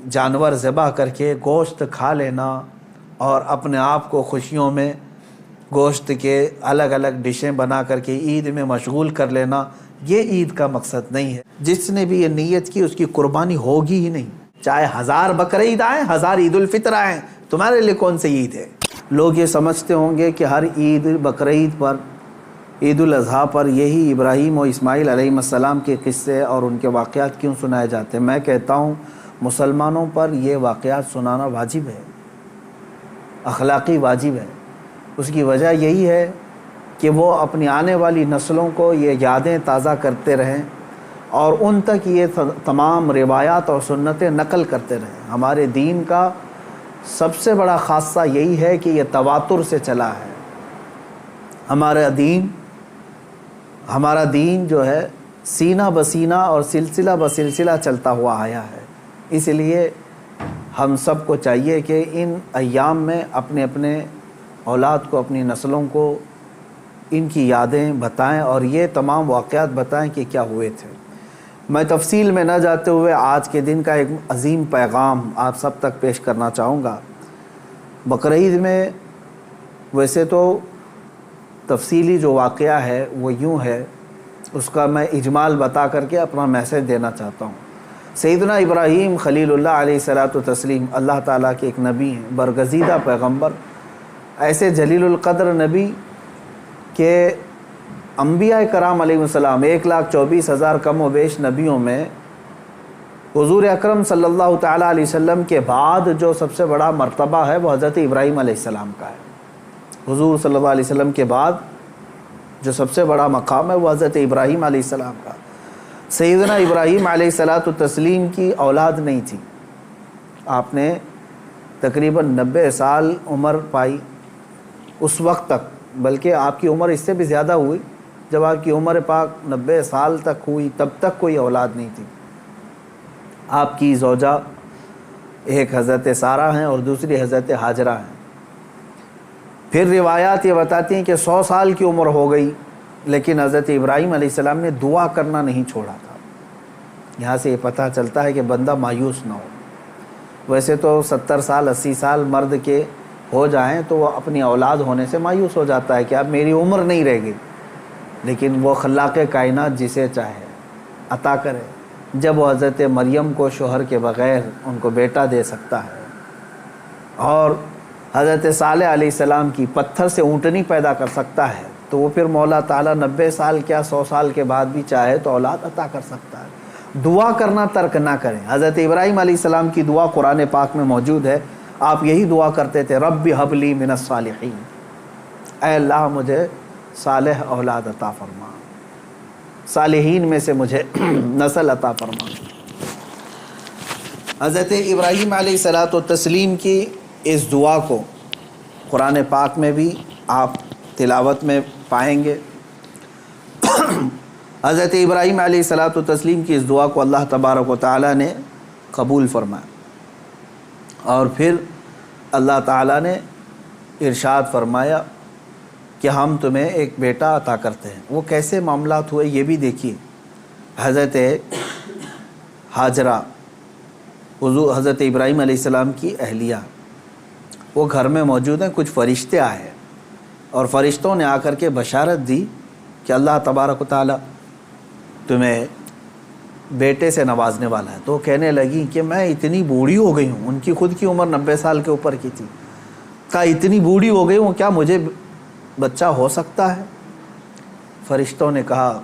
جانور ذبح کر کے گوشت کھا لینا اور اپنے آپ کو خوشیوں میں گوشت کے الگ الگ ڈشیں بنا کر کے عید میں مشغول کر لینا، یہ عید کا مقصد نہیں ہے۔ جس نے بھی یہ نیت کی اس کی قربانی ہوگی ہی نہیں، چاہے 1000 بقرعید آئیں، 1000 عید الفطر آئیں، تمہارے لیے کون سی عید ہے؟ لوگ یہ سمجھتے ہوں گے کہ ہر عید بقرعید پر، عید الاضحیٰ پر یہی ابراہیم و اسماعیل علیہ السلام کے قصے اور ان کے واقعات کیوں سنائے جاتے ہیں؟ میں کہتا ہوں مسلمانوں پر یہ واقعات سنانا واجب ہے، اخلاقی واجب ہے۔ اس کی وجہ یہی ہے کہ وہ اپنی آنے والی نسلوں کو یہ یادیں تازہ کرتے رہیں اور ان تک یہ تمام روایات اور سنتیں نقل کرتے رہیں۔ ہمارے دین کا سب سے بڑا خاصہ یہی ہے کہ یہ تواتر سے چلا ہے۔ ہمارا دین جو ہے سینہ بسینہ اور سلسلہ بسلسلہ چلتا ہوا آیا ہے۔ اس لیے ہم سب کو چاہیے کہ ان ایام میں اپنے اپنے اولاد کو، اپنی نسلوں کو ان کی یادیں بتائیں اور یہ تمام واقعات بتائیں کہ کیا ہوئے تھے۔ میں تفصیل میں نہ جاتے ہوئے آج کے دن کا ایک عظیم پیغام آپ سب تک پیش کرنا چاہوں گا۔ بقرعید میں ویسے تو تفصیلی جو واقعہ ہے وہ یوں ہے، اس کا میں اجمال بتا کر کے اپنا میسج دینا چاہتا ہوں۔ سیدنا ابراہیم خلیل اللہ علیہ الصلوۃ والتسلیم اللہ تعالیٰ کے ایک نبی ہیں، برگزیدہ پیغمبر، ایسے جلیل القدر نبی کہ انبیاء کرام علیہ السلام 1,24,000 کم و بیش نبیوں میں حضور اکرم صلی اللہ تعالیٰ علیہ وسلم کے بعد جو سب سے بڑا مرتبہ ہے وہ حضرت ابراہیم علیہ السلام کا ہے۔ حضور صلی اللہ علیہ وسلم کے بعد جو سب سے بڑا مقام ہے وہ حضرت ابراہیم علیہ السلام کا۔ سیدنا ابراہیم علیہ الصلوۃ والتسلیم کی اولاد نہیں تھی، آپ نے تقریباً 90 سال عمر پائی اس وقت تک، بلکہ آپ کی عمر اس سے بھی زیادہ ہوئی۔ جب آپ کی عمر پاک 90 سال تک ہوئی تب تک کوئی اولاد نہیں تھی۔ آپ کی زوجہ ایک حضرت سارہ ہیں اور دوسری حضرت ہاجرہ ہیں۔ پھر روایات یہ بتاتی ہیں کہ 100 سال کی عمر ہو گئی لیکن حضرت ابراہیم علیہ السلام نے دعا کرنا نہیں چھوڑا تھا۔ یہاں سے یہ پتہ چلتا ہے کہ بندہ مایوس نہ ہو۔ ویسے تو 70 سال 80 سال مرد کے ہو جائیں تو وہ اپنی اولاد ہونے سے مایوس ہو جاتا ہے کہ اب میری عمر نہیں رہ گئی، لیکن وہ خلاق کائنات جسے چاہے عطا کرے۔ جب وہ حضرت مریم کو شوہر کے بغیر ان کو بیٹا دے سکتا ہے اور حضرت صالح علیہ السلام کی پتھر سے اونٹنی پیدا کر سکتا ہے، تو وہ پھر مولا تعالیٰ 90 سال کیا 100 سال کے بعد بھی چاہے تو اولاد عطا کر سکتا ہے۔ دعا کرنا ترک نہ کریں۔ حضرت ابراہیم علیہ السلام کی دعا قرآن پاک میں موجود ہے۔ آپ یہی دعا کرتے تھے، رب ہب لی من الصالحین، اے اللہ مجھے صالح اولاد عطا فرما، صالحین میں سے مجھے نسل عطا فرما۔ حضرت ابراہیم علیہ الصلوۃ والتسلیم کی اس دعا کو قرآن پاک میں بھی آپ تلاوت میں پائیں گے۔ حضرت ابراہیم علیہ الصلوۃ والتسلیم کی اس دعا کو اللہ تبارک و تعالیٰ نے قبول فرمایا اور پھر اللہ تعالیٰ نے ارشاد فرمایا کہ ہم تمہیں ایک بیٹا عطا کرتے ہیں۔ وہ کیسے معاملات ہوئے یہ بھی دیکھیے۔ حضرت ہاجرہ حضرت ابراہیم علیہ السلام کی اہلیہ، وہ گھر میں موجود ہیں، کچھ فرشتے آئے اور فرشتوں نے آ کر کے بشارت دی کہ اللہ تبارک و تعالیٰ تمہیں بیٹے سے نوازنے والا ہے۔ تو وہ کہنے لگی کہ میں اتنی بوڑھی ہو گئی ہوں، ان کی خود کی عمر 90 سال کے اوپر کی تھی، کہا اتنی بوڑھی ہو گئی ہوں، کیا مجھے بچہ ہو سکتا ہے؟ فرشتوں نے کہا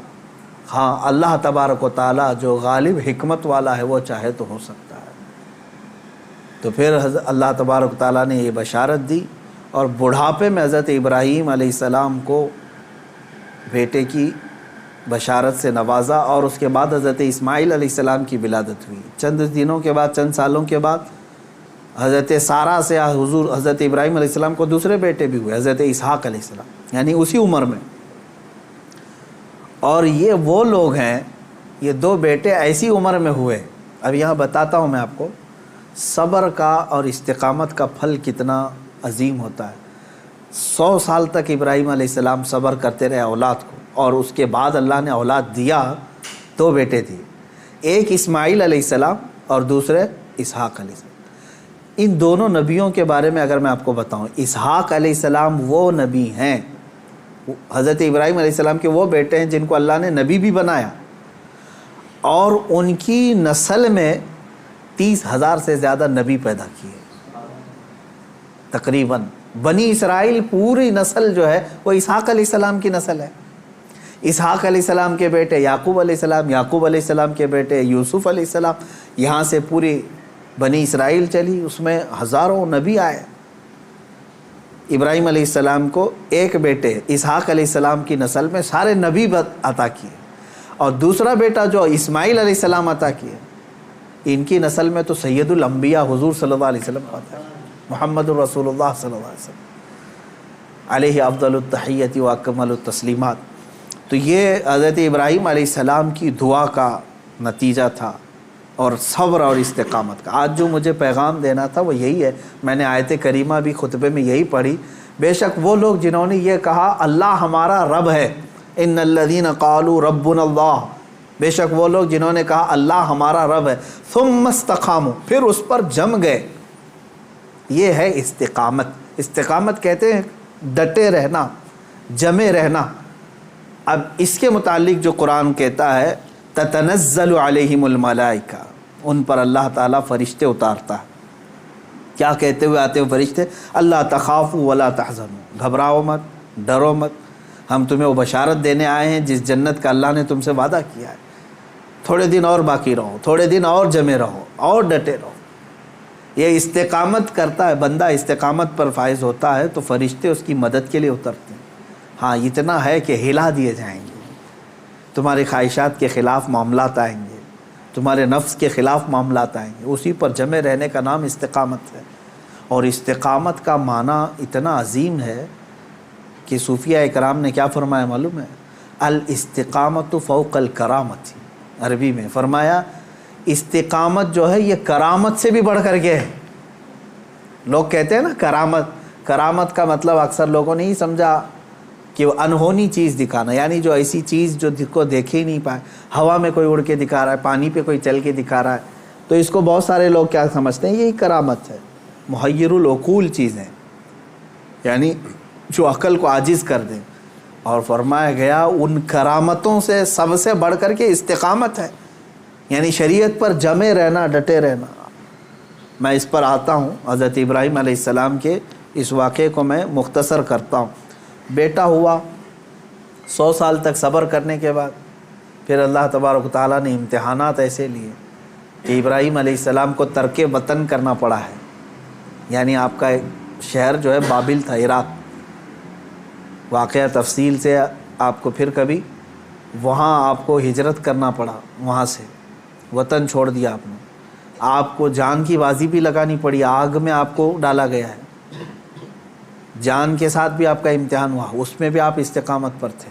ہاں، اللہ تبارک و تعالیٰ جو غالب حکمت والا ہے وہ چاہے تو ہو سکتا ہے۔ تو پھر اللہ تبارک و تعالیٰ نے یہ بشارت دی اور بڑھاپے میں حضرت ابراہیم علیہ السلام کو بیٹے کی بشارت سے نوازا اور اس کے بعد حضرت اسماعیل علیہ السلام کی ولادت ہوئی۔ چند دنوں کے بعد، چند سالوں کے بعد حضرت سارہ سے حضرت ابراہیم علیہ السلام کو دوسرے بیٹے بھی ہوئے، حضرت اسحاق علیہ السلام، یعنی اسی عمر میں۔ اور یہ وہ لوگ ہیں، یہ 2 بیٹے ایسی عمر میں ہوئے۔ اب یہاں بتاتا ہوں میں آپ کو صبر کا اور استقامت کا پھل کتنا عظیم ہوتا ہے۔ 100 سال تک ابراہیم علیہ السلام صبر کرتے رہے اولاد کو، اور اس کے بعد اللہ نے اولاد دیا، 2 بیٹے دیے، ایک اسماعیل علیہ السلام اور دوسرے اسحاق علیہ السلام۔ ان دونوں نبیوں کے بارے میں اگر میں آپ کو بتاؤں، اسحاق علیہ السلام وہ نبی ہیں، حضرت ابراہیم علیہ السلام کے وہ بیٹے ہیں جن کو اللہ نے نبی بھی بنایا، اور ان کی نسل میں 30,000 سے زیادہ نبی پیدا کیے تقریباً۔ بنی اسرائیل پوری نسل جو ہے وہ اسحاق علیہ السلام کی نسل ہے۔ اسحاق علیہ السلام کے بیٹے یعقوب علیہ السلام، یعقوب علیہ السلام کے بیٹے یوسف علیہ السلام، یہاں سے پوری بنی اسرائیل چلی، اس میں ہزاروں نبی آئے۔ ابراہیم علیہ السلام کو ایک بیٹے اسحاق علیہ السلام کی نسل میں سارے نبی عطا کیے، اور دوسرا بیٹا جو اسماعیل علیہ السلام عطا کیے، ان کی نسل میں تو سید الانبیاء حضور صلی اللہ علیہ وسلم آتا ہے، محمد الرسول اللہ صلی اللہ علیہ وسلم علیہ افضل التحیت و اکمل التسلیمات۔ تو یہ حضرت ابراہیم علیہ السلام کی دعا کا نتیجہ تھا، اور صبر اور استقامت کا۔ آج جو مجھے پیغام دینا تھا وہ یہی ہے، میں نے آیت کریمہ بھی خطبے میں یہی پڑھی۔ بے شک وہ لوگ جنہوں نے یہ کہا اللہ ہمارا رب ہے، ان الذین قالوا ربنا اللہ، بے شک وہ لوگ جنہوں نے کہا اللہ ہمارا رب ہے، ثم استقاموا، پھر اس پر جم گئے، یہ ہے استقامت۔ استقامت کہتے ہیں ڈٹے رہنا، جمے رہنا۔ اب اس کے متعلق جو قرآن کہتا ہے تتنزل علیہم الملائکہ، ان پر اللہ تعالیٰ فرشتے اتارتا ہے۔ کیا کہتے ہوئے آتے ہیں فرشتے؟ اللہ تخافوا ولا تحزنوا، گھبراؤ مت، ڈرو مت، ہم تمہیں وہ بشارت دینے آئے ہیں جس جنت کا اللہ نے تم سے وعدہ کیا ہے۔ تھوڑے دن اور باقی رہو، تھوڑے دن اور جمے رہو، اور ڈٹے رہو۔ یہ استقامت کرتا ہے بندہ، استقامت پر فائز ہوتا ہے تو فرشتے اس کی مدد کے لیے اترتے ہیں۔ ہاں اتنا ہے کہ ہلا دیے جائیں گے، تمہاری خواہشات کے خلاف معاملات آئیں گے، تمہارے نفس کے خلاف معاملات آئیں گے، اسی پر جمے رہنے کا نام استقامت ہے۔ اور استقامت کا معنی اتنا عظیم ہے کہ صوفیہ اکرام نے کیا فرمایا معلوم ہے؟ الاستقامت فوق الکرامت، عربی میں فرمایا استقامت جو ہے یہ کرامت سے بھی بڑھ کر کے ہے۔ لوگ کہتے ہیں نا کرامت، کرامت کا مطلب اکثر لوگوں نے ہی سمجھا کہ وہ انہونی چیز دکھانا، یعنی جو ایسی چیز جو کو دیکھے ہی نہیں پائے، ہوا میں کوئی اڑ کے دکھا رہا ہے، پانی پہ کوئی چل کے دکھا رہا ہے، تو اس کو بہت سارے لوگ کیا سمجھتے ہیں؟ یہی کرامت ہے۔ محیر العقول چیزیں، یعنی جو عقل کو عاجز کر دیں۔ اور فرمایا گیا ان کرامتوں سے سب سے بڑھ کر کے استقامت ہے، یعنی شریعت پر جمے رہنا، ڈٹے رہنا۔ میں اس پر آتا ہوں، حضرت ابراہیم علیہ السلام کے اس واقعے کو میں مختصر کرتا ہوں۔ بیٹا ہوا، 100 سال تک صبر کرنے کے بعد پھر اللہ تبارک و تعالیٰ نے امتحانات ایسے لیے کہ ابراہیم علیہ السلام کو ترک وطن کرنا پڑا ہے، یعنی آپ کا ایک شہر جو ہے بابل تھا، عراق۔ واقعہ تفصیل سے آپ کو پھر کبھی، وہاں آپ کو ہجرت کرنا پڑا، وہاں سے وطن چھوڑ دیا آپ نے، آپ کو جان کی بازی بھی لگانی پڑی، آگ میں آپ کو ڈالا گیا ہے، جان کے ساتھ بھی آپ کا امتحان ہوا، اس میں بھی آپ استقامت پر تھے۔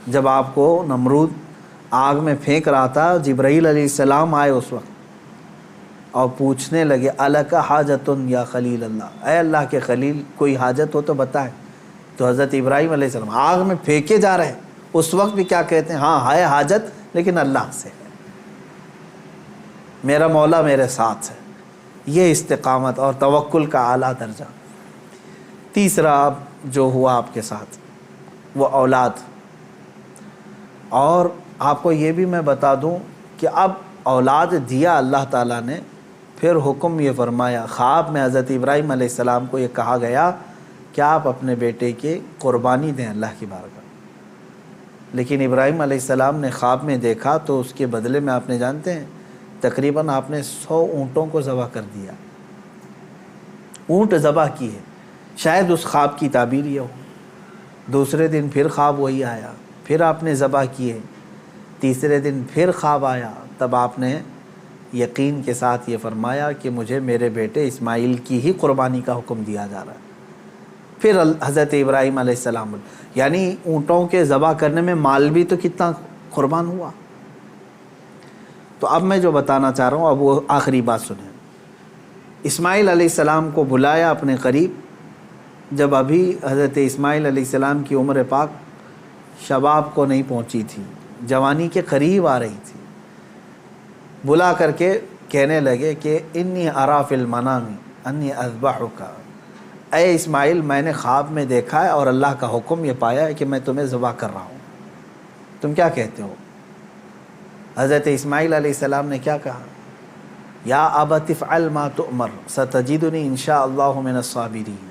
جب آپ کو نمرود آگ میں پھینک رہا تھا، جبرائیل علیہ السلام آئے اس وقت اور پوچھنے لگے الک حاجتن یا خلیل اللہ، اے اللہ کے خلیل کوئی حاجت ہو تو بتائیں۔ تو حضرت ابراہیم علیہ السلام آگ میں پھینکے جا رہے ہیں، اس وقت بھی کیا کہتے ہیں؟ ہاں ہے حاجت لیکن اللہ سے ہے، میرا مولا میرے ساتھ ہے۔ یہ استقامت اور توکل کا اعلیٰ درجہ۔ تیسرا اب جو ہوا آپ کے ساتھ وہ اولاد۔ اور آپ کو یہ بھی میں بتا دوں کہ اب اولاد دیا اللہ تعالیٰ نے، پھر حکم یہ فرمایا، خواب میں حضرت ابراہیم علیہ السلام کو یہ کہا گیا کہ آپ اپنے بیٹے کی قربانی دیں اللہ کی بارگاہ۔ لیکن ابراہیم علیہ السلام نے خواب میں دیکھا تو اس کے بدلے میں آپ نے جانتے ہیں تقریباً آپ نے 100 اونٹوں کو ذبح کر دیا، اونٹ ذبح کیے۔ شاید اس خواب کی تعبیر یہ ہو۔ دوسرے دن پھر خواب وہی آیا، پھر آپ نے ذبح کیے۔ تیسرے دن پھر خواب آیا، تب آپ نے یقین کے ساتھ یہ فرمایا کہ مجھے میرے بیٹے اسماعیل کی ہی قربانی کا حکم دیا جا رہا ہے۔ پھر حضرت ابراہیم علیہ السلام، یعنی اونٹوں کے ذبح کرنے میں مال بھی تو کتنا قربان ہوا۔ تو اب میں جو بتانا چاہ رہا ہوں اب وہ آخری بات سنیں۔ اسماعیل علیہ السلام کو بلایا اپنے قریب، جب ابھی حضرت اسماعیل علیہ السلام کی عمر پاک شباب کو نہیں پہنچی تھی، جوانی کے قریب آ رہی تھی۔ بلا کر کے کہنے لگے کہ انی ارا فی المنام انی اذبحک، اے اسماعیل میں نے خواب میں دیکھا ہے اور اللہ کا حکم یہ پایا ہے کہ میں تمہیں ذبح کر رہا ہوں، تم کیا کہتے ہو؟ حضرت اسماعیل علیہ السلام نے کیا کہا؟ یا ابت افعل ما تؤمر ستجدنی انشاء اللہ من الصابرین،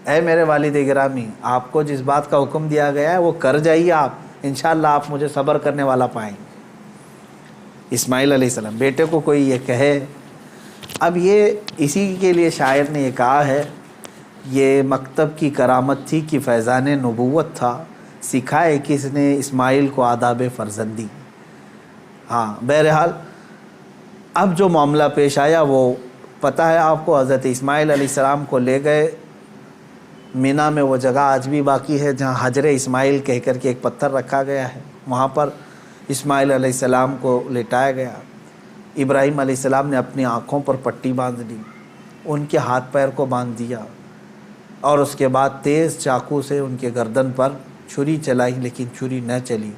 اے میرے والد گرامی آپ کو جس بات کا حکم دیا گیا ہے وہ کر جائیے، آپ انشاءاللہ آپ مجھے صبر کرنے والا پائیں گے۔ اسماعیل علیہ السلام بیٹے کو کوئی یہ کہے، اب یہ اسی کے لیے شاعر نے یہ کہا ہے، یہ مکتب کی کرامت تھی کہ فیضان نبوت تھا، سکھائے کس نے اسماعیل کو آداب فرزندی۔ ہاں بہرحال اب جو معاملہ پیش آیا وہ پتہ ہے آپ کو، حضرت اسماعیل علیہ السلام کو لے گئے مینا میں، وہ جگہ آج بھی باقی ہے جہاں حجر اسماعیل کہہ کر کے ایک پتھر رکھا گیا ہے، وہاں پر اسماعیل علیہ السلام کو لٹایا گیا۔ ابراہیم علیہ السلام نے اپنی آنکھوں پر پٹی باندھ دی، ان کے ہاتھ پیر کو باندھ دیا، اور اس کے بعد تیز چاقو سے ان کے گردن پر چھری چلائی، لیکن چھری نہ چلی۔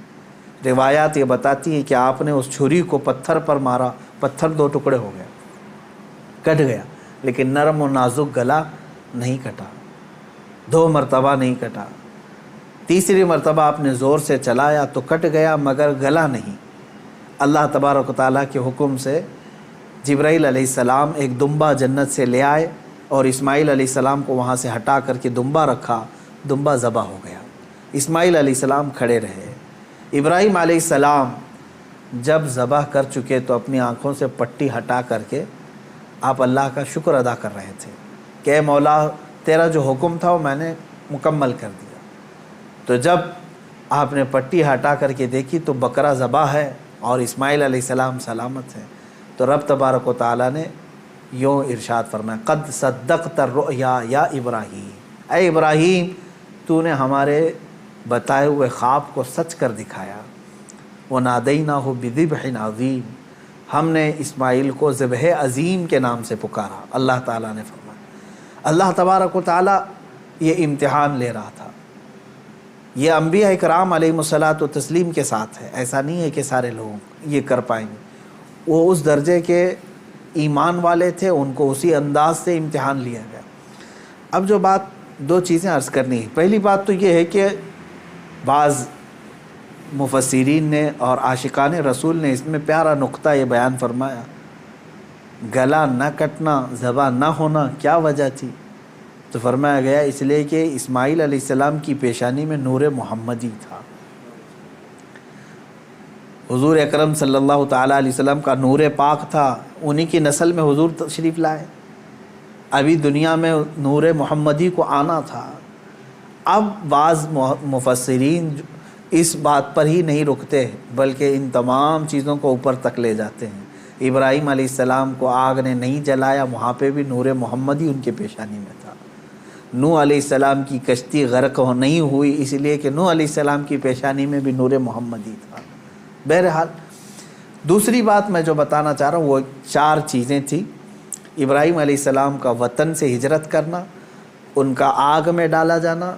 روایات یہ بتاتی ہیں کہ آپ نے اس چھری کو پتھر پر مارا، پتھر دو ٹکڑے ہو گیا، کٹ گیا، لیکن نرم و نازک گلا نہیں کٹا، 2 مرتبہ نہیں کٹا۔ تیسری مرتبہ آپ نے زور سے چلایا تو کٹ گیا مگر گلا نہیں۔ اللہ تبارک و تعالیٰ کے حکم سے جبرائیل علیہ السلام ایک دمبا جنت سے لے آئے اور اسماعیل علیہ السلام کو وہاں سے ہٹا کر کے دمبا رکھا، دمبا ذبح ہو گیا۔ اسماعیل علیہ السلام کھڑے رہے۔ ابراہیم علیہ السلام جب ذبح کر چکے تو اپنی آنکھوں سے پٹی ہٹا کر کے آپ اللہ کا شکر ادا کر رہے تھے کہ اے مولا تیرا جو حکم تھا وہ میں نے مکمل کر دیا۔ تو جب آپ نے پٹی ہٹا کر کے دیکھی تو بکرا ذبح ہے اور اسماعیل علیہ السلام سلامت ہیں، تو رب تبارک و تعالیٰ نے یوں ارشاد فرمایا، قد صدقت الرؤیا یا ابراہیم، اے ابراہیم تو نے ہمارے بتائے ہوئے خواب کو سچ کر دکھایا۔ وَنَادَيْنَاهُ بِذِبْحٍ عَظِيمٍ، ہم نے اسماعیل کو ذبح عظیم کے نام سے پکارا۔ اللہ تعالیٰ نے فرمایا، اللہ تبارک و تعالیٰ یہ امتحان لے رہا تھا۔ یہ انبیاء اکرام علیہم الصلاۃ والتسلیم کے ساتھ ہے، ایسا نہیں ہے کہ سارے لوگ یہ کر پائیں گے۔ وہ اس درجے کے ایمان والے تھے، ان کو اسی انداز سے امتحان لیا گیا۔ اب جو بات 2 چیزیں عرض کرنی ہے، پہلی بات تو یہ ہے کہ بعض مفسرین نے اور عاشقان رسول نے اس میں پیارا نقطہ یہ بیان فرمایا، گلا نہ کٹنا، ذبح نہ ہونا کیا وجہ تھی؟ تو فرمایا گیا اس لیے کہ اسماعیل علیہ السلام کی پیشانی میں نور محمدی تھا۔ حضور اکرم صلی اللہ تعالیٰ علیہ وسلم کا نور پاک تھا، انہی کی نسل میں حضور تشریف لائے، ابھی دنیا میں نور محمدی کو آنا تھا۔ اب بعض مفسرین اس بات پر ہی نہیں رکتے بلکہ ان تمام چیزوں کو اوپر تک لے جاتے ہیں۔ ابراہیم علیہ السلام کو آگ نے نہیں جلایا، وہاں پہ بھی نور محمدی ان کے پیشانی میں تھا۔ نوح علیہ السلام کی کشتی غرق نہیں ہوئی اس لیے کہ نوح علیہ السلام کی پیشانی میں بھی نور محمدی تھا۔ بہرحال دوسری بات میں جو بتانا چاہ رہا ہوں وہ 4 چیزیں تھیں۔ ابراہیم علیہ السلام کا وطن سے ہجرت کرنا، ان کا آگ میں ڈالا جانا،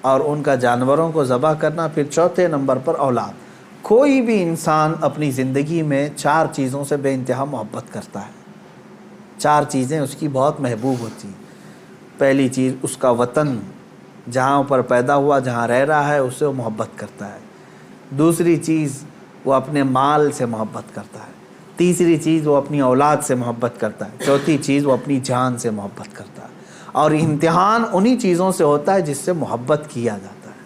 اور ان کا جانوروں کو ذبح کرنا، پھر چوتھے نمبر پر اولاد۔ کوئی بھی انسان اپنی زندگی میں 4 چیزوں سے بے انتہا محبت کرتا ہے، 4 چیزیں اس کی بہت محبوب ہوتی ہیں۔ پہلی چیز اس کا وطن، جہاں پر پیدا ہوا، جہاں رہ رہا ہے، اس سے وہ محبت کرتا ہے۔ دوسری چیز وہ اپنے مال سے محبت کرتا ہے۔ تیسری چیز وہ اپنی اولاد سے محبت کرتا ہے۔ چوتھی چیز وہ اپنی جان سے محبت کرتا ہے۔ اور امتحان انہی چیزوں سے ہوتا ہے جس سے محبت کیا جاتا ہے،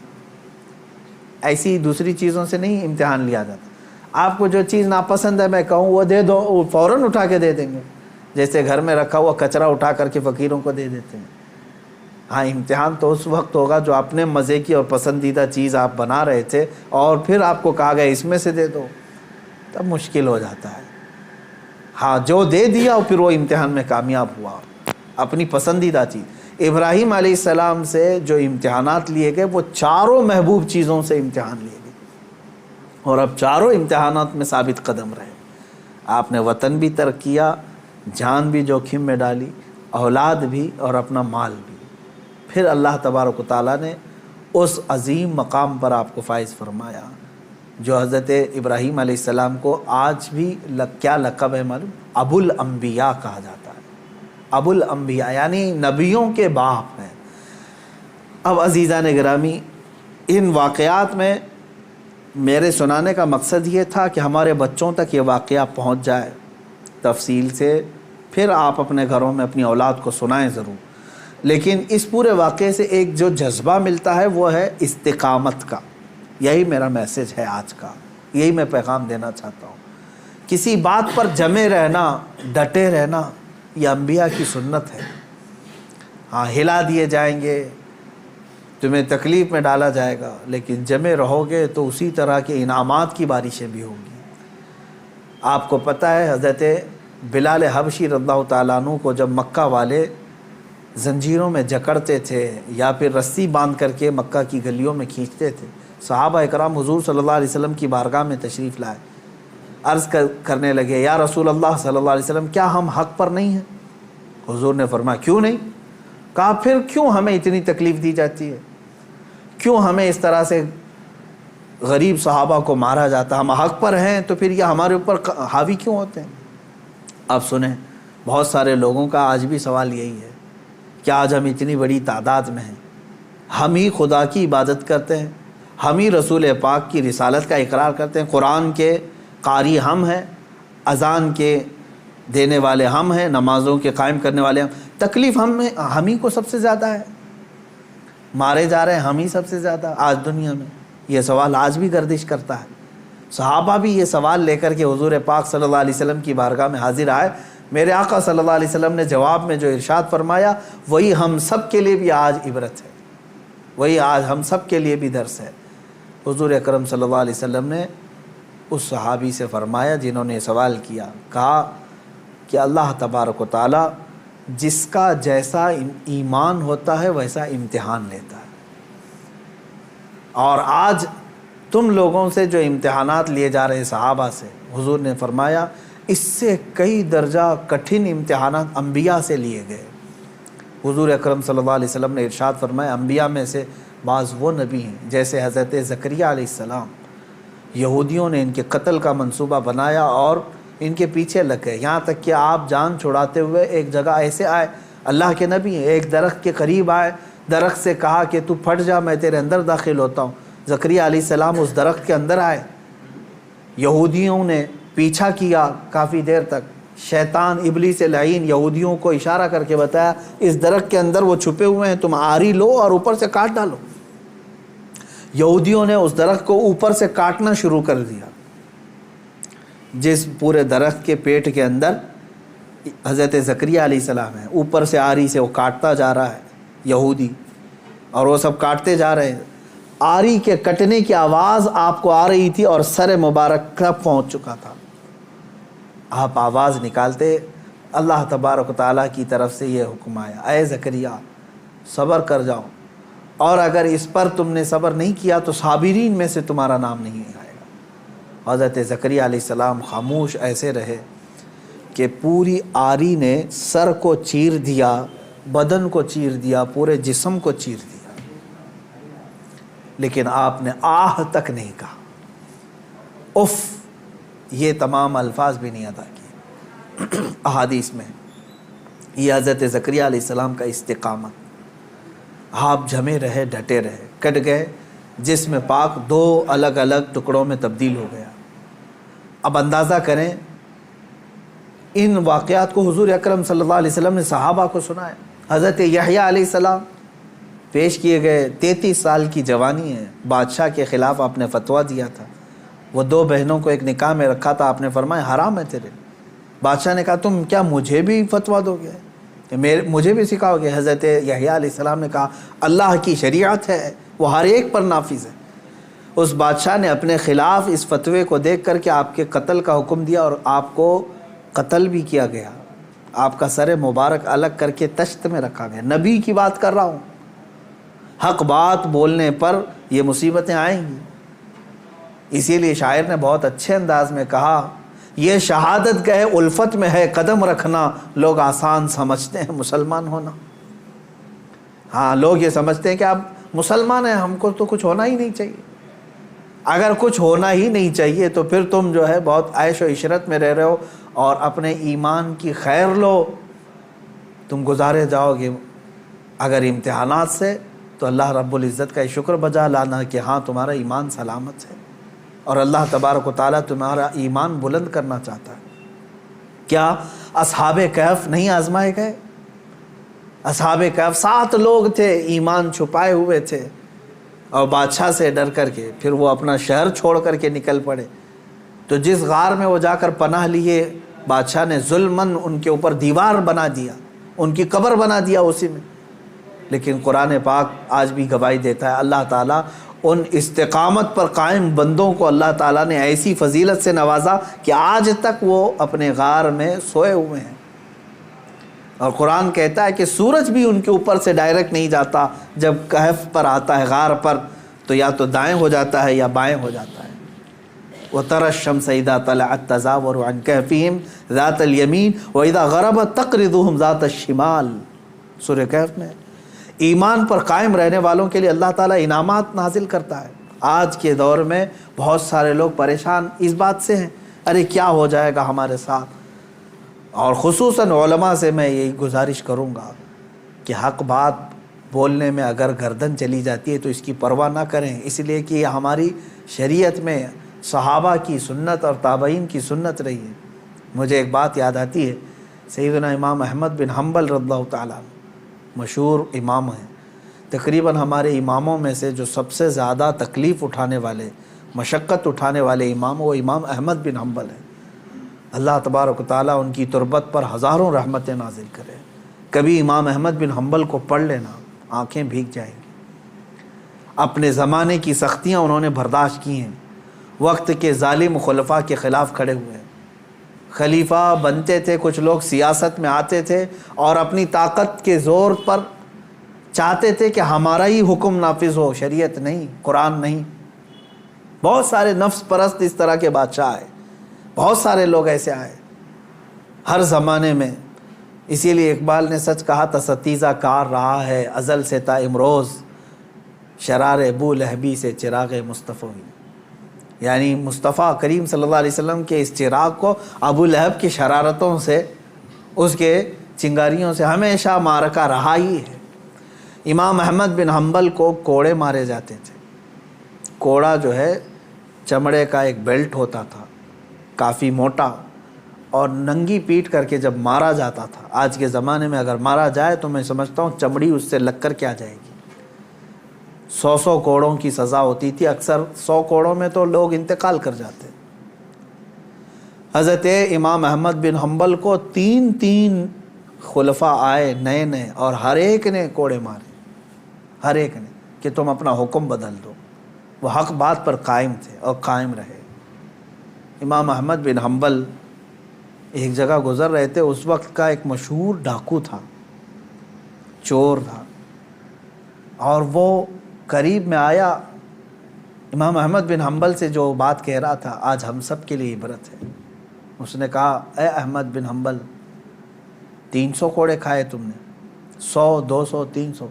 ایسی دوسری چیزوں سے نہیں امتحان لیا جاتا۔ آپ کو جو چیز ناپسند ہے میں کہوں وہ دے دو، وہ فوراً اٹھا کے دے دیں گے، جیسے گھر میں رکھا ہوا کچرا اٹھا کر کے فقیروں کو دے دیتے ہیں۔ ہاں امتحان تو اس وقت ہوگا جو اپنے مزے کی اور پسندیدہ چیز آپ بنا رہے تھے اور پھر آپ کو کہا گیا اس میں سے دے دو، تب مشکل ہو جاتا ہے۔ ہاں جو دے دیا اور پھر وہ امتحان میں کامیاب ہوا، اپنی پسندیدہ چیز۔ ابراہیم علیہ السلام سے جو امتحانات لیے گئے وہ 4 محبوب چیزوں سے امتحان لیے گئے، اور اب 4 امتحانات میں ثابت قدم رہے۔ آپ نے وطن بھی ترک کیا، جان بھی جوخم میں ڈالی، اولاد بھی اور اپنا مال بھی۔ پھر اللہ تبارک و تعالیٰ نے اس عظیم مقام پر آپ کو فائز فرمایا جو حضرت ابراہیم علیہ السلام کو آج بھی کیا لقب ہے معلوم؟ ابو الانبیاء کہا جاتا ہے۔ ابو الانبیاء یعنی نبیوں کے باپ ہیں۔ اب عزیزان گرامی، ان واقعات میں میرے سنانے کا مقصد یہ تھا کہ ہمارے بچوں تک یہ واقعہ پہنچ جائے تفصیل سے، پھر آپ اپنے گھروں میں اپنی اولاد کو سنائیں ضرور۔ لیکن اس پورے واقعے سے ایک جو جذبہ ملتا ہے وہ ہے استقامت کا۔ یہی میرا میسج ہے آج کا، یہی میں پیغام دینا چاہتا ہوں۔ کسی بات پر جمے رہنا، ڈٹے رہنا، یہ انبیاء کی سنت ہے۔ ہاں، ہلا دیے جائیں گے، تمہیں تکلیف میں ڈالا جائے گا، لیکن جمے رہو گے تو اسی طرح کے انعامات کی بارشیں بھی ہوں گی۔ آپ کو پتہ ہے حضرت بلال حبشی رضی اللہ تعالیٰ عنہ کو جب مکہ والے زنجیروں میں جکڑتے تھے یا پھر رسی باندھ کر کے مکہ کی گلیوں میں کھینچتے تھے، صحابہ اکرام حضور صلی اللہ علیہ وسلم کی بارگاہ میں تشریف لائے، عرض کرنے لگے یا رسول اللہ صلی اللہ علیہ وسلم، کیا ہم حق پر نہیں ہیں؟ حضور نے فرمایا کیوں نہیں؟ کہا پھر کیوں ہمیں اتنی تکلیف دی جاتی ہے؟ کیوں ہمیں اس طرح سے غریب صحابہ کو مارا جاتا؟ ہم حق پر ہیں تو پھر یہ ہمارے اوپر حاوی کیوں ہوتے ہیں؟ اب سنیں، بہت سارے لوگوں کا آج بھی سوال یہی ہے کہ آج ہم اتنی بڑی تعداد میں ہیں، ہم ہی خدا کی عبادت کرتے ہیں، ہم ہی رسول پاک کی رسالت کا اقرار کرتے ہیں، قرآن کے قاری ہم ہیں، اذان کے دینے والے ہم ہیں، نمازوں کے قائم کرنے والے ہم، تکلیف ہم ہی کو سب سے زیادہ ہے، مارے جا رہے ہیں ہم ہی سب سے زیادہ آج دنیا میں۔ یہ سوال آج بھی گردش کرتا ہے۔ صحابہ بھی یہ سوال لے کر کے حضور پاک صلی اللہ علیہ وسلم کی بارگاہ میں حاضر آئے۔ میرے آقا صلی اللہ علیہ وسلم نے جواب میں جو ارشاد فرمایا وہی ہم سب کے لیے بھی آج عبرت ہے، وہی آج ہم سب کے لیے بھی درس ہے۔ حضور اکرم صلی اللہ علیہ وسلم نے اس صحابی سے فرمایا جنہوں نے سوال کیا، کہا کہ اللہ تبارک و تعالی جس کا جیسا ایمان ہوتا ہے ویسا امتحان لیتا ہے، اور آج تم لوگوں سے جو امتحانات لیے جا رہے صحابہ سے، حضور نے فرمایا اس سے کئی درجہ کٹھن امتحانات انبیاء سے لیے گئے۔ حضور اکرم صلی اللہ علیہ وسلم نے ارشاد فرمایا انبیاء میں سے بعض وہ نبی ہیں جیسے حضرت زکریہ علیہ السلام، یہودیوں نے ان کے قتل کا منصوبہ بنایا اور ان کے پیچھے لگ گئے، یہاں تک کہ آپ جان چھڑاتے ہوئے ایک جگہ ایسے آئے، اللہ کے نبی ہیں، ایک درخت کے قریب آئے، درخت سے کہا کہ تو پھٹ جا میں تیرے اندر داخل ہوتا ہوں۔ زکریہ علیہ السلام اس درخت کے اندر آئے، یہودیوں نے پیچھا کیا کافی دیر تک، شیطان ابلیس لعین یہودیوں کو اشارہ کر کے بتایا اس درخت کے اندر وہ چھپے ہوئے ہیں، تم آری لو اور اوپر سے کاٹ ڈالو۔ یہودیوں نے اس درخت کو اوپر سے کاٹنا شروع کر دیا، جس پورے درخت کے پیٹ کے اندر حضرت زکریہ علیہ السلام ہے، اوپر سے آری سے وہ کاٹتا جا رہا ہے یہودی، اور وہ سب کاٹتے جا رہے ہیں۔ آری کے کٹنے کی آواز آپ کو آ رہی تھی اور سر مبارک کا پہنچ چکا تھا۔ آپ آواز نکالتے، اللہ تبارک و تعالیٰ کی طرف سے یہ حکم آیا اے زکریہ صبر کر جاؤ، اور اگر اس پر تم نے صبر نہیں کیا تو صابرین میں سے تمہارا نام نہیں آئے گا۔ حضرت زکریہ علیہ السلام خاموش ایسے رہے کہ پوری آری نے سر کو چیر دیا، بدن کو چیر دیا، پورے جسم کو چیر دیا، لیکن آپ نے آہ تک نہیں کہا، اف یہ تمام الفاظ بھی نہیں ادا کیے۔ احادیث میں یہ حضرت زکریہ علیہ السلام کا استقامت، آپ جمے رہے، ڈٹے رہے، کٹ گئے، جسم پاک دو الگ الگ ٹکڑوں میں تبدیل ہو گیا۔ اب اندازہ کریں ان واقعات کو حضور اکرم صلی اللہ علیہ وسلم نے صحابہ کو سنایا۔ حضرت یحییٰ علیہ السلام پیش کیے گئے، 33 سال کی جوانی ہے، بادشاہ کے خلاف آپ نے فتویٰ دیا تھا، وہ دو بہنوں کو ایک نکاح میں رکھا تھا، آپ نے فرمایا حرام ہے تیرے۔ بادشاہ نے کہا تم کیا مجھے بھی فتویٰ دو گے، مجھے بھی سکھاؤ گے؟ حضرت یحییٰ علیہ السلام نے کہا اللہ کی شریعت ہے، وہ ہر ایک پر نافذ ہے۔ اس بادشاہ نے اپنے خلاف اس فتوے کو دیکھ کر کے آپ کے قتل کا حکم دیا، اور آپ کو قتل بھی کیا گیا، آپ کا سر مبارک الگ کر کے تشت میں رکھا گیا۔ نبی کی بات کر رہا ہوں، حق بات بولنے پر یہ مصیبتیں آئیں گی۔ اسی لیے شاعر نے بہت اچھے انداز میں کہا یہ شہادت گئے الفت میں ہے قدم رکھنا، لوگ آسان سمجھتے ہیں مسلمان ہونا۔ ہاں، لوگ یہ سمجھتے ہیں کہ آپ مسلمان ہیں، ہم کو تو کچھ ہونا ہی نہیں چاہیے۔ اگر کچھ ہونا ہی نہیں چاہیے تو پھر تم جو ہے بہت عیش و عشرت میں رہ رہے ہو، اور اپنے ایمان کی خیر لو، تم گزارے جاؤ گے اگر امتحانات سے تو اللہ رب العزت کا شکر بجا لانا کہ ہاں تمہارا ایمان سلامت ہے، اور اللہ تبارک و تعالیٰ تمہارا ایمان بلند کرنا چاہتا ہے۔ کیا اصحاب کہف نہیں آزمائے گئے؟ اصحاب کہف 7 لوگ تھے، ایمان چھپائے ہوئے تھے، اور بادشاہ سے ڈر کر کے پھر وہ اپنا شہر چھوڑ کر کے نکل پڑے۔ تو جس غار میں وہ جا کر پناہ لیے، بادشاہ نے ظلماً ان کے اوپر دیوار بنا دیا، ان کی قبر بنا دیا اسی میں۔ لیکن قرآن پاک آج بھی گواہی دیتا ہے، اللہ تعالیٰ ان استقامت پر قائم بندوں کو اللہ تعالیٰ نے ایسی فضیلت سے نوازا کہ آج تک وہ اپنے غار میں سوئے ہوئے ہیں۔ اور قرآن کہتا ہے کہ سورج بھی ان کے اوپر سے ڈائریکٹ نہیں جاتا، جب کہف پر آتا ہے غار پر تو یا تو دائیں ہو جاتا ہے یا بائیں ہو جاتا ہے۔ وَتَرَى الشَّمْسَ إِذَا طَلَعَتْ تَزَاوَرُ عَنْ كَهْفِهِمْ ذَاتَ الْيَمِينِ وَإِذَا غَرَبَتْ تَقْرِضُهُمْ ذَاتَ الشِّمَالِ۔ سورہ کہف میں ایمان پر قائم رہنے والوں کے لیے اللہ تعالیٰ انعامات نازل کرتا ہے۔ آج کے دور میں بہت سارے لوگ پریشان اس بات سے ہیں، ارے کیا ہو جائے گا ہمارے ساتھ، اور خصوصاً علماء سے میں یہی گزارش کروں گا کہ حق بات بولنے میں اگر گردن چلی جاتی ہے تو اس کی پرواہ نہ کریں، اس لیے کہ یہ ہماری شریعت میں صحابہ کی سنت اور تابعین کی سنت رہی ہے۔ مجھے ایک بات یاد آتی ہے، سیدنا امام احمد بن حنبل رضی اللہ تعالیٰ مشہور امام ہیں، تقریباً ہمارے اماموں میں سے جو سب سے زیادہ تکلیف اٹھانے والے، مشقت اٹھانے والے امام وہ امام احمد بن حنبل ہیں۔ اللہ تبارک و تعالیٰ ان کی تربت پر ہزاروں رحمتیں نازل کرے۔ کبھی امام احمد بن حنبل کو پڑھ لینا، آنکھیں بھیگ جائیں گی۔ اپنے زمانے کی سختیاں انہوں نے برداشت کی ہیں، وقت کے ظالم خلفاء کے خلاف کھڑے ہوئے ہیں۔ خلیفہ بنتے تھے، کچھ لوگ سیاست میں آتے تھے اور اپنی طاقت کے زور پر چاہتے تھے کہ ہمارا ہی حکم نافذ ہو، شریعت نہیں، قرآن نہیں۔ بہت سارے نفس پرست اس طرح کے بادشاہ آئے، بہت سارے لوگ ایسے آئے ہر زمانے میں۔ اسی لیے اقبال نے سچ کہا تھا، ستیزہ کار رہا ہے ازل سے تا امروز، شرار ابو لہبی سے چراغ مصطفیٰ۔ یعنی مصطفیٰ کریم صلی اللہ علیہ وسلم کے اس چراغ کو ابو لہب کی شرارتوں سے، اس کے چنگاریوں سے ہمیشہ معرکہ رہا ہی ہے۔ امام احمد بن حنبل کو کوڑے مارے جاتے تھے۔ کوڑا جو ہے چمڑے کا ایک بیلٹ ہوتا تھا، کافی موٹا، اور ننگی پیٹ کر کے جب مارا جاتا تھا۔ آج کے زمانے میں اگر مارا جائے تو میں سمجھتا ہوں چمڑی اس سے لگ کر کیا جائے گی۔ 100 کوڑوں کی سزا ہوتی تھی، اکثر 100 کوڑوں میں تو لوگ انتقال کر جاتے۔ حضرت امام احمد بن حنبل کو 3 خلفاء آئے نئے نئے، اور ہر ایک نے کوڑے مارے، ہر ایک نے، کہ تم اپنا حکم بدل دو۔ وہ حق بات پر قائم تھے اور قائم رہے۔ امام احمد بن حنبل ایک جگہ گزر رہے تھے، اس وقت کا ایک مشہور ڈاکو تھا، چور تھا، اور وہ قریب میں آیا، امام احمد بن حنبل سے جو بات کہہ رہا تھا آج ہم سب کے لیے عبرت ہے۔ اس نے کہا، اے احمد بن حنبل، 300 کوڑے کھائے تم نے، 100 200 300،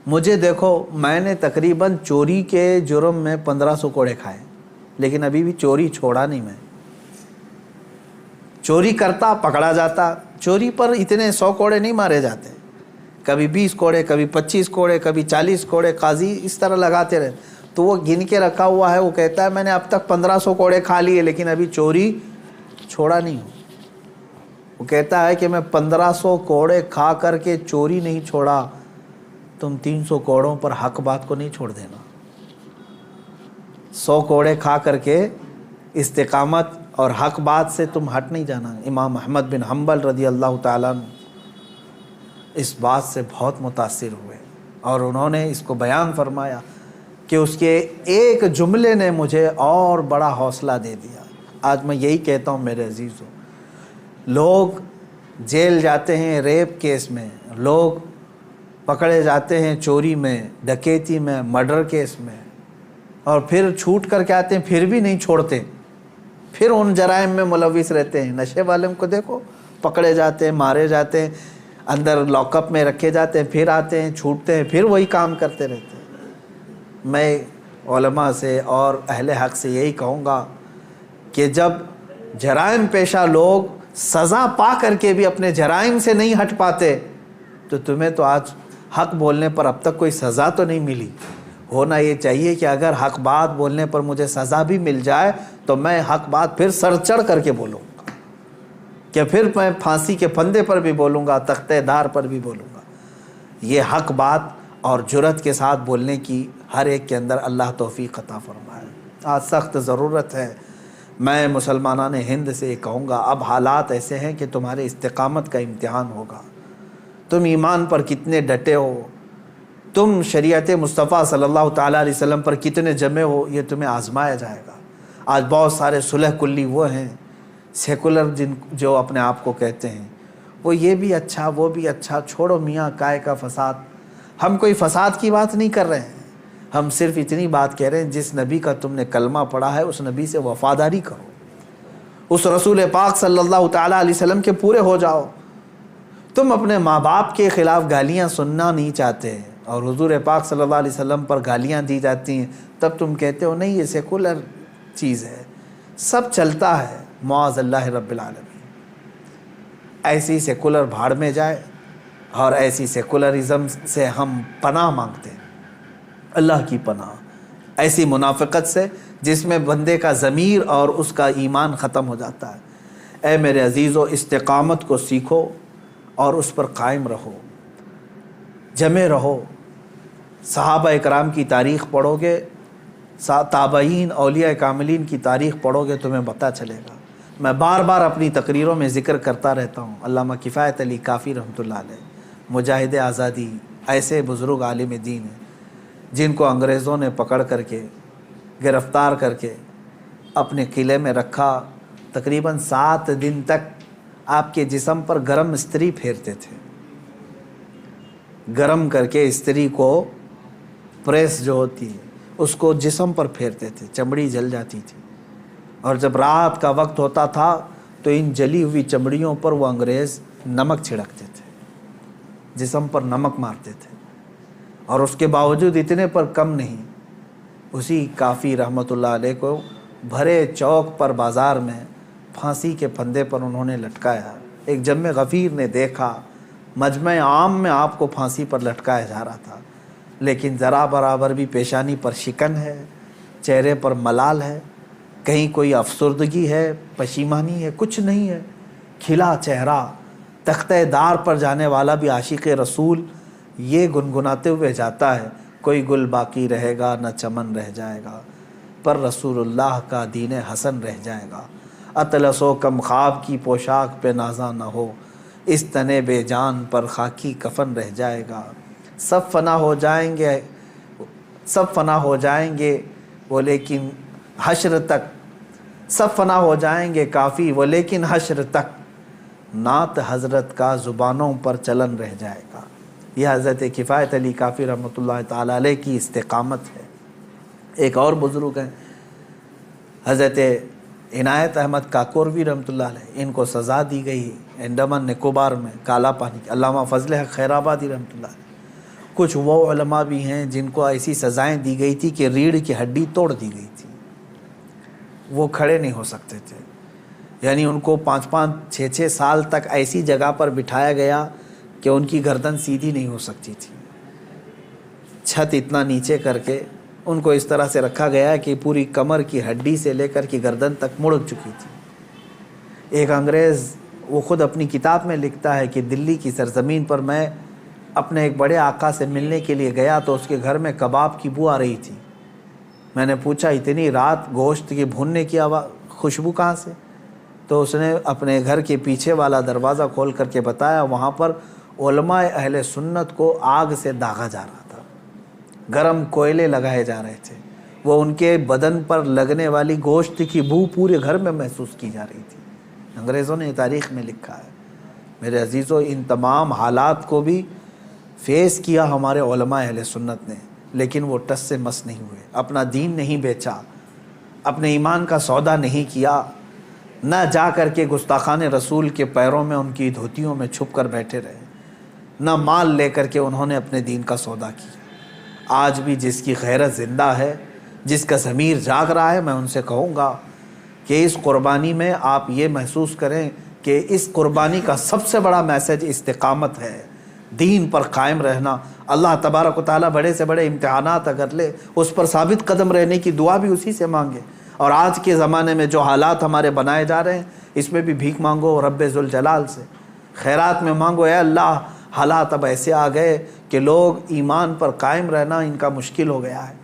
مجھے دیکھو میں نے تقریباً چوری کے جرم میں 1500 کوڑے کھائے، لیکن ابھی بھی چوری چھوڑا نہیں میں۔ چوری کرتا پکڑا جاتا، چوری پر اتنے 100 کوڑے نہیں مارے جاتے، کبھی 20 کوڑے، کبھی 25 کوڑے، کبھی 40 کوڑے، قاضی اس طرح لگاتے رہے۔ تو وہ گن کے رکھا ہوا ہے، وہ کہتا ہے میں نے اب تک 1500 کوڑے کھا لیے لیکن ابھی چوری چھوڑا نہیں ہوں۔ وہ کہتا ہے کہ میں 1500 کوڑے کھا کر کے چوری نہیں چھوڑا، تم 300 کوڑوں پر حق بات کو نہیں چھوڑ دینا۔ 100 کوڑے کھا کر کے استقامت اور حق بات سے تم ہٹ نہیں جانا۔ امام احمد بن حنبل رضی اللہ تعالیٰ عنہ اس بات سے بہت متاثر ہوئے، اور انہوں نے اس کو بیان فرمایا کہ اس کے ایک جملے نے مجھے اور بڑا حوصلہ دے دیا۔ آج میں یہی کہتا ہوں میرے عزیزوں، لوگ جیل جاتے ہیں ریپ کیس میں، لوگ پکڑے جاتے ہیں چوری میں، ڈکیتی میں، مرڈر کیس میں، اور پھر چھوٹ کر کے آتے ہیں، پھر بھی نہیں چھوڑتے، پھر ان جرائم میں ملوث رہتے ہیں۔ نشے والے کو دیکھو، پکڑے جاتے ہیں، مارے جاتے ہیں، اندر لاک اپ میں رکھے جاتے ہیں، پھر آتے ہیں، چھوٹتے ہیں، پھر وہی کام کرتے رہتے ہیں۔ میں علماء سے اور اہل حق سے یہی کہوں گا کہ جب جرائم پیشہ لوگ سزا پا کر کے بھی اپنے جرائم سے نہیں ہٹ پاتے، تو تمہیں تو آج حق بولنے پر اب تک کوئی سزا تو نہیں ملی۔ ہونا یہ چاہیے کہ اگر حق بات بولنے پر مجھے سزا بھی مل جائے تو میں حق بات پھر سر چڑھ کر کے بولوں گا، کہ پھر میں پھانسی کے پھندے پر بھی بولوں گا، تختہ دار پر بھی بولوں گا۔ یہ حق بات اور جرأت کے ساتھ بولنے کی ہر ایک کے اندر اللہ توفیق عطا فرمائے۔ آج سخت ضرورت ہے۔ میں مسلمانان ہند سے یہ کہوں گا، اب حالات ایسے ہیں کہ تمہارے استقامت کا امتحان ہوگا، تم ایمان پر کتنے ڈٹے ہو، تم شریعت مصطفیٰ صلی اللہ تعالیٰ علیہ وسلم پر کتنے جمے ہو، یہ تمہیں آزمایا جائے گا۔ آج بہت سارے صلح کلی وہ ہیں سیکولر جو اپنے آپ کو کہتے ہیں، وہ یہ بھی اچھا وہ بھی اچھا، چھوڑو میاں کائے کا فساد۔ ہم کوئی فساد کی بات نہیں کر رہے ہیں، ہم صرف اتنی بات کہہ رہے ہیں جس نبی کا تم نے کلمہ پڑھا ہے اس نبی سے وفاداری کرو، اس رسول پاک صلی اللہ تعالیٰ علیہ وسلم کے پورے ہو جاؤ۔ تم اپنے ماں باپ کے خلاف گالیاں سننا نہیں چاہتے اور حضور پاک صلی اللہ علیہ وسلم پر گالیاں دی جاتی ہیں، تب تم کہتے ہو نہیں یہ سیکولر چیز ہے، سب چلتا ہے۔ معاذ اللہ رب العالمین، ایسی سیکولر بھاڑ میں جائے، اور ایسی سیکولرزم سے ہم پناہ مانگتے ہیں، اللہ کی پناہ، ایسی منافقت سے جس میں بندے کا ضمیر اور اس کا ایمان ختم ہو جاتا ہے۔ اے میرے عزیزو، استقامت کو سیکھو اور اس پر قائم رہو، جمے رہو۔ صحابہ اکرام کی تاریخ پڑھو گے، تابعین اولیاء کاملین کی تاریخ پڑھو گے، تمہیں پتہ چلے گا۔ میں بار بار اپنی تقریروں میں ذکر کرتا رہتا ہوں، علامہ کفایت علی کافی رحمۃ اللہ علیہ، مجاہد آزادی، ایسے بزرگ عالم دین ہیں جن کو انگریزوں نے پکڑ کر کے گرفتار کر کے اپنے قلعے میں رکھا، تقریباً 7 دن تک آپ کے جسم پر گرم استری پھیرتے تھے، گرم کر کے استری کو، پریس جو ہوتی ہے اس کو جسم پر پھیرتے تھے، چمڑی جل جاتی تھی، اور جب رات کا وقت ہوتا تھا تو ان جلی ہوئی چمڑیوں پر وہ انگریز نمک چھڑکتے تھے، جسم پر نمک مارتے تھے، اور اس کے باوجود اتنے پر کم نہیں، اسی کافی رحمۃ اللہ علیہ کو بھرے چوک پر بازار میں پھانسی کے پھندے پر انہوں نے لٹکایا۔ ایک جم غفیر نے دیکھا، مجمع عام میں آپ کو پھانسی پر لٹکایا جا رہا تھا، لیکن ذرا برابر بھی پیشانی پر شکن ہے، چہرے پر ملال ہے، کہیں کوئی افسردگی ہے، پشیمانی ہے، کچھ نہیں ہے، کھلا چہرہ، تختہ دار پر جانے والا بھی عاشق رسول یہ گنگناتے ہوئے جاتا ہے، کوئی گل باقی رہے گا نہ چمن رہ جائے گا، پر رسول اللہ کا دین حسن رہ جائے گا۔ اطلس و کم خواب کی پوشاک پہ نازاں نہ ہو، اس تنے بے جان پر خاکی کفن رہ جائے گا۔ سب فنا ہو جائیں گے، سب فنا ہو جائیں گے وہ لیکن حشر تک، سب فنا ہو جائیں گے کافی وہ لیکن حشر تک، نعت حضرت کا زبانوں پر چلن رہ جائے گا۔ یہ حضرت کفایت علی کافی رحمۃ اللہ تعالیٰ علیہ کی استقامت ہے۔ ایک اور بزرگ ہیں حضرت عنایت احمد کاکوروی رحمۃ اللہ علیہ، ان کو سزا دی گئی انڈمان نکوبار میں کالا پانی کی۔ علامہ فضل حق خیرآبادی رحمۃ اللہ علیہ، کچھ وہ علماء بھی ہیں جن کو ایسی سزائیں دی گئی تھی کہ ریڑھ کی ہڈی توڑ دی گئی تھی، وہ کھڑے نہیں ہو سکتے تھے، یعنی ان کو 5-5 6-6 سال تک ایسی جگہ پر بٹھایا گیا کہ ان کی گردن سیدھی نہیں ہو سکتی تھی، چھت اتنا نیچے کر کے ان کو اس طرح سے رکھا گیا کہ پوری کمر کی ہڈی سے لے کر کی گردن تک مڑ چکی تھی۔ ایک انگریز، وہ خود اپنی کتاب میں لکھتا ہے کہ دلی کی سرزمین پر میں اپنے ایک بڑے آقا سے ملنے کے لیے گیا تو اس کے گھر میں کباب کی بو آ رہی تھی۔ میں نے پوچھا اتنی رات گوشت کے بھوننے کی خوشبو کہاں سے؟ تو اس نے اپنے گھر کے پیچھے والا دروازہ کھول کر کے بتایا وہاں پر علماء اہل سنت کو آگ سے داغا جا رہا تھا، گرم کوئلے لگائے جا رہے تھے، وہ ان کے بدن پر لگنے والی گوشت کی بو پورے گھر میں محسوس کی جا رہی تھی۔ انگریزوں نے تاریخ میں لکھا ہے۔ میرے عزیزو، ان تمام حالات کو بھی فیس کیا ہمارے علماء اہل سنت نے، لیکن وہ ٹس سے مس نہیں ہوئے، اپنا دین نہیں بیچا، اپنے ایمان کا سودا نہیں کیا، نہ جا کر کے گستاخان رسول کے پیروں میں ان کی دھوتیوں میں چھپ کر بیٹھے رہے، نہ مال لے کر کے انہوں نے اپنے دین کا سودا کیا۔ آج بھی جس کی غیرت زندہ ہے، جس کا ضمیر جاگ رہا ہے، میں ان سے کہوں گا کہ اس قربانی میں آپ یہ محسوس کریں کہ اس قربانی کا سب سے بڑا میسج استقامت ہے، دین پر قائم رہنا۔ اللہ تبارک و تعالیٰ بڑے سے بڑے امتحانات اگر لے، اس پر ثابت قدم رہنے کی دعا بھی اسی سے مانگے۔ اور آج کے زمانے میں جو حالات ہمارے بنائے جا رہے ہیں، اس میں بھی بھیک مانگو رب ذوالجلال سے، خیرات میں مانگو اے اللہ حالات اب ایسے آ گئے کہ لوگ ایمان پر قائم رہنا ان کا مشکل ہو گیا ہے،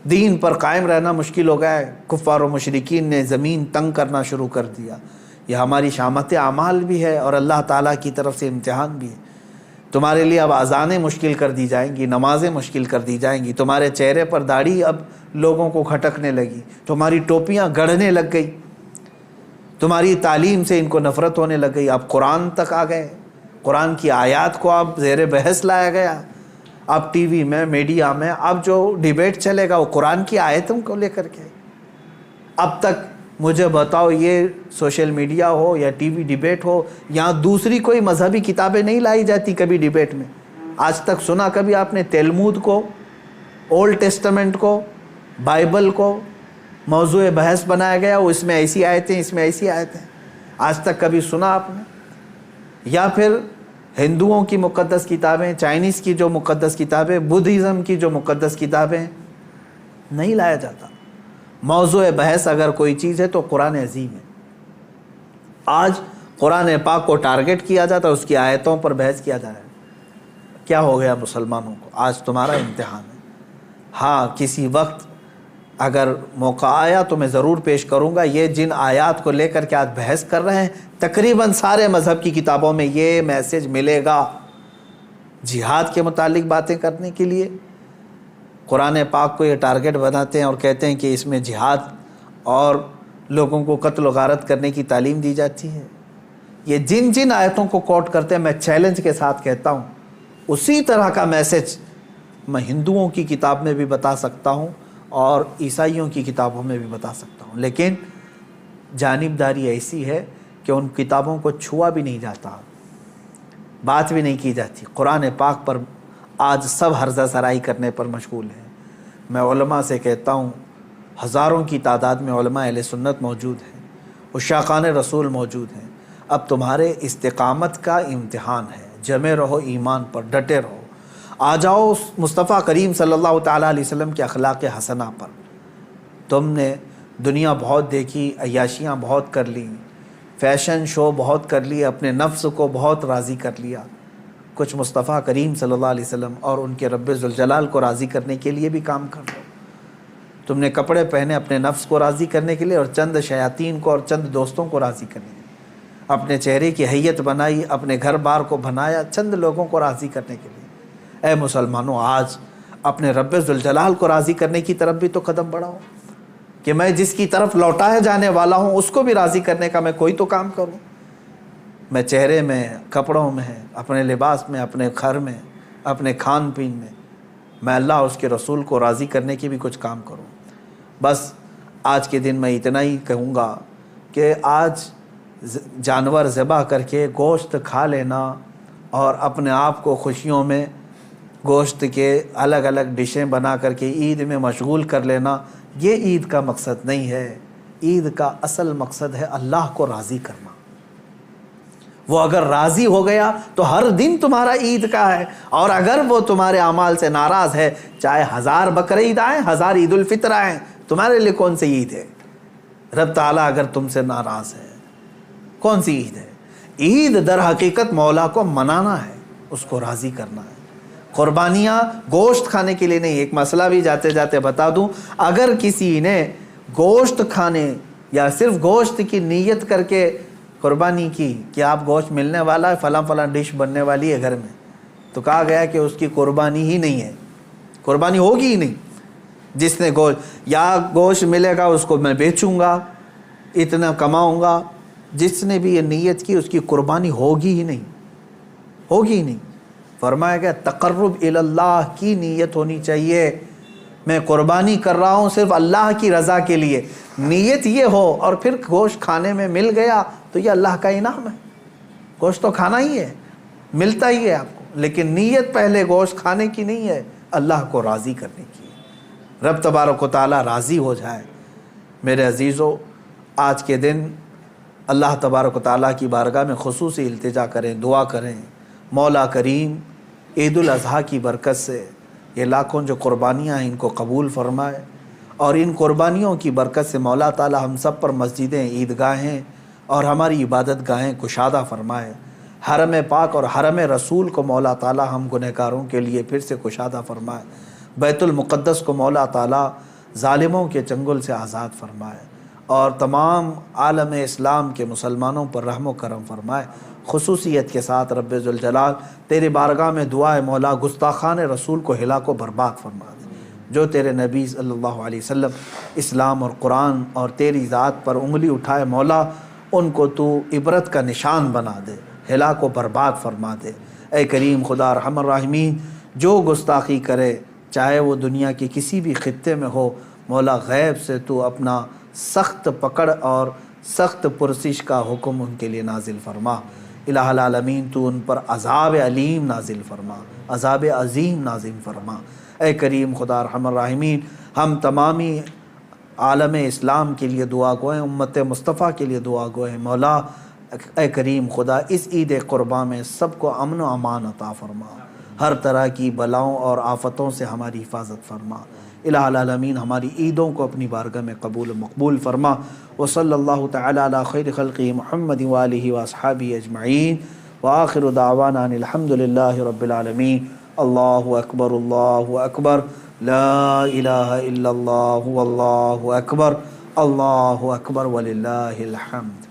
دین پر قائم رہنا مشکل ہو گیا ہے۔ کفار و مشرکین نے زمین تنگ کرنا شروع کر دیا۔ یہ ہماری شامت اعمال بھی ہے اور اللہ تعالیٰ کی طرف سے امتحان بھی ہے۔ تمہارے لیے اب اذانیں مشکل کر دی جائیں گی، نمازیں مشکل کر دی جائیں گی، تمہارے چہرے پر داڑھی اب لوگوں کو کھٹکنے لگی، تمہاری ٹوپیاں گڑھنے لگ گئی، تمہاری تعلیم سے ان کو نفرت ہونے لگ گئی۔ اب قرآن تک آ گئے، قرآن کی آیات کو اب زیر بحث لایا گیا۔ اب ٹی وی میں، میڈیا میں اب جو ڈیبیٹ چلے گا وہ قرآن کی آیتوں کو لے کر کے۔ اب تک مجھے بتاؤ، یہ سوشل میڈیا ہو یا ٹی وی ڈیبیٹ ہو، یہاں دوسری کوئی مذہبی کتابیں نہیں لائی جاتی کبھی ڈیبیٹ میں؟ آج تک سنا کبھی آپ نے تلمود کو، اولڈ ٹیسٹمنٹ کو، بائبل کو موضوع بحث بنایا گیا، اس میں ایسی آیتیں، اس میں ایسی آیتیں؟ آج تک کبھی سنا آپ نے؟ یا پھر ہندوؤں کی مقدس کتابیں، چائنیز کی جو مقدس کتابیں، بدھزم کی جو مقدس کتابیں، نہیں لایا جاتا۔ موضوع بحث اگر کوئی چیز ہے تو قرآن عظیم ہے۔ آج قرآن پاک کو ٹارگٹ کیا جاتا ہے، اس کی آیتوں پر بحث کیا جا رہا ہے۔ کیا ہو گیا مسلمانوں کو؟ آج تمہارا امتحان ہے۔ ہاں، کسی وقت اگر موقع آیا تو میں ضرور پیش کروں گا۔ یہ جن آیات کو لے کر کے آج بحث کر رہے ہیں، تقریباً سارے مذہب کی کتابوں میں یہ میسج ملے گا۔ جہاد کے متعلق باتیں کرنے کے لیے قرآن پاک کو یہ ٹارگٹ بناتے ہیں اور کہتے ہیں کہ اس میں جہاد اور لوگوں کو قتل و غارت کرنے کی تعلیم دی جاتی ہے۔ یہ جن جن آیتوں کو کوٹ کرتے ہیں، میں چیلنج کے ساتھ کہتا ہوں اسی طرح کا میسج میں ہندوؤں کی کتاب میں بھی بتا سکتا ہوں اور عیسائیوں کی کتابوں میں بھی بتا سکتا ہوں، لیکن جانبداری ایسی ہے کہ ان کتابوں کو چھوا بھی نہیں جاتا، بات بھی نہیں کی جاتی۔ قرآن پاک پر آج سب حرزہ سرائی کرنے پر مشغول ہیں۔ میں علماء سے کہتا ہوں، ہزاروں کی تعداد میں علماء اہل سنت موجود ہیں، عشاقان رسول موجود ہیں۔ اب تمہارے استقامت کا امتحان ہے، جمے رہو ایمان پر، ڈٹے رہو۔ آ جاؤ مصطفیٰ کریم صلی اللہ تعالیٰ علیہ وسلم کے اخلاق حسنہ پر۔ تم نے دنیا بہت دیکھی، عیاشیاں بہت کر لیں، فیشن شو بہت کر لیے، اپنے نفس کو بہت راضی کر لیا۔ کچھ مصطفیٰ کریم صلی اللہ علیہ وسلم اور ان کے رب ذوالجلال کو راضی کرنے کے لیے بھی کام کر لو۔ تم نے کپڑے پہنے اپنے نفس کو راضی کرنے کے لیے اور چند شیاطین کو اور چند دوستوں کو راضی کرنے کے لیے، اپنے چہرے کی حیت بنائی، اپنے گھر بار کو بنایا چند لوگوں کو راضی کرنے کے لیے۔ اے مسلمانوں، آج اپنے رب ذوالجلال کو راضی کرنے کی طرف بھی تو قدم بڑھاؤ کہ میں جس کی طرف لوٹایا جانے والا ہوں اس کو بھی راضی کرنے کا میں کوئی تو کام کروں۔ میں چہرے میں، کپڑوں میں، اپنے لباس میں، اپنے گھر میں، اپنے کھان پین میں اللہ اور اس کے رسول کو راضی کرنے کی بھی کچھ کام کروں۔ بس آج کے دن میں اتنا ہی کہوں گا کہ آج جانور ذبح کر کے گوشت کھا لینا اور اپنے آپ کو خوشیوں میں گوشت کے الگ الگ ڈشیں بنا کر کے عید میں مشغول کر لینا، یہ عید کا مقصد نہیں ہے۔ عید کا اصل مقصد ہے اللہ کو راضی کرنا۔ وہ اگر راضی ہو گیا تو ہر دن تمہارا عید کا ہے، اور اگر وہ تمہارے اعمال سے ناراض ہے، چاہے 1000 بقرعید آئیں، 1000 عید الفطر آئیں، تمہارے لیے کون سی عید ہے؟ رب تعالیٰ اگر تم سے ناراض ہے، کون سی عید ہے؟ عید در حقیقت مولا کو منانا ہے، اس کو راضی کرنا ہے۔ قربانیاں گوشت کھانے کے لیے نہیں۔ ایک مسئلہ بھی جاتے جاتے بتا دوں، اگر کسی نے گوشت کھانے یا صرف گوشت کی نیت کر کے قربانی کی کہ آپ گوشت ملنے والا ہے، فلاں فلاں ڈش بننے والی ہے گھر میں، تو کہا گیا کہ اس کی قربانی ہی نہیں ہے، قربانی ہوگی ہی نہیں۔ جس نے گوشت ملے گا اس کو میں بیچوں گا، اتنا کماؤں گا، جس نے بھی یہ نیت کی اس کی قربانی ہوگی ہی نہیں، ہوگی ہی نہیں۔ فرمایا گیا تقرب الی اللہ کی نیت ہونی چاہیے، میں قربانی کر رہا ہوں صرف اللہ کی رضا کے لیے، نیت یہ ہو، اور پھر گوشت کھانے میں مل گیا تو یہ اللہ کا انعام ہے۔ گوشت تو کھانا ہی ہے، ملتا ہی ہے آپ کو، لیکن نیت پہلے گوشت کھانے کی نہیں ہے، اللہ کو راضی کرنے کی ہے۔ رب تبارک و تعالیٰ راضی ہو جائے۔ میرے عزیزو، آج کے دن اللہ تبارک و تعالیٰ کی بارگاہ میں خصوصی التجا کریں، دعا کریں، مولا کریم عید الاضحیٰ کی برکت سے یہ لاکھوں جو قربانیاں ہیں ان کو قبول فرمائے، اور ان قربانیوں کی برکت سے مولا تعالیٰ ہم سب پر مسجدیں، عیدگاہیں اور ہماری عبادت گاہیں کشادہ فرمائے۔ حرم پاک اور حرم رسول کو مولا تعالیٰ ہم گنہگاروں کے لیے پھر سے کشادہ فرمائے۔ بیت المقدس کو مولا تعالیٰ ظالموں کے چنگل سے آزاد فرمائے، اور تمام عالم اسلام کے مسلمانوں پر رحم و کرم فرمائے۔ خصوصیت کے ساتھ رب ذوالجلال تیری بارگاہ میں دعا ہے مولا گستاخان رسول کو ہلاک و برباد فرما دے، جو تیرے نبی صلی اللہ علیہ وسلم اسلام اور قرآن اور تیری ذات پر انگلی اٹھائے مولا ان کو تو عبرت کا نشان بنا دے، ہلاک و برباد فرما دے۔ اے کریم خدا ارحم الراحمین، جو گستاخی کرے چاہے وہ دنیا کے کسی بھی خطے میں ہو، مولا غیب سے تو اپنا سخت پکڑ اور سخت پرسش کا حکم ان کے لیے نازل فرما۔ الہ العالمین تو ان پر عذاب علیم نازل فرما، عذاب عظیم نازل فرما۔ اے کریم خدا ارحم الراحمین، ہم تمامی عالم اسلام کے لیے دعا گو ہیں، امت مصطفیٰ کے لیے دعا گو ہیں۔ مولا اے کریم خدا اس عید قربان میں سب کو امن و امان عطا فرما، ہر طرح کی بلاؤں اور آفتوں سے ہماری حفاظت فرما۔ الہ العالمین ہماری عیدوں کو اپنی بارگاہ میں قبول و مقبول فرما۔ وصلی اللہ تعالی علی خیر خلقہ محمد وآلہ واصحابہ اجمعین، وآخر دعوانا ان الحمد للہ رب العالمین۔ اللہ اکبر، اللہ اکبر، لا الہ الا اللہ واللہ اکبر، اللہ اکبر وللہ الحمد۔